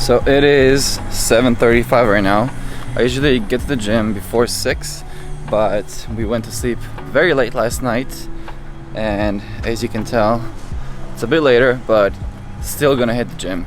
So it is 7:35 right now. I usually get to the gym before 6, but we went to sleep very late last night, and as you can tell, it's a bit later, but still gonna hit the gym.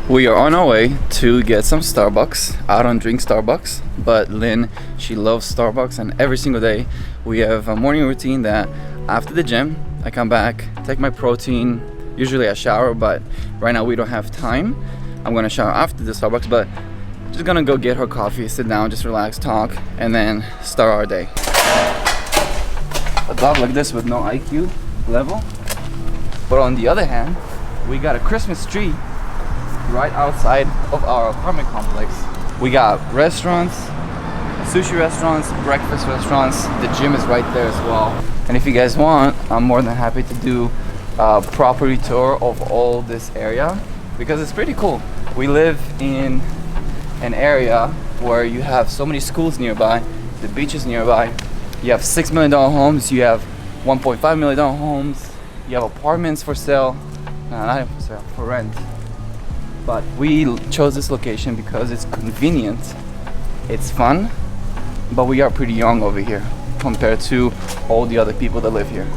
We are on our way to get some Starbucks. I don't drink Starbucks, but Lynn, she loves Starbucks, and every single day we have a morning routine that after the gym, I come back, take my protein, usually I shower, but right now we don't have time. I'm gonna shower after the Starbucks, but just gonna go get her coffee, sit down, just relax, talk, and then start our day. A dog like this with no IQ level. But on the other hand, we got a Christmas tree right outside of our apartment complex. We got restaurants, sushi restaurants, breakfast restaurants. The gym is right there as well. And if you guys want, I'm more than happy to do a property tour of all this area because it's pretty cool. We live in an area where you have so many schools nearby, the beach is nearby. You have $6 million homes, you have $1.5 million homes, you have apartments for sale, not even for sale, for rent. But we chose this location because it's convenient, it's fun, but we are pretty young over here compared to all the other people that live here.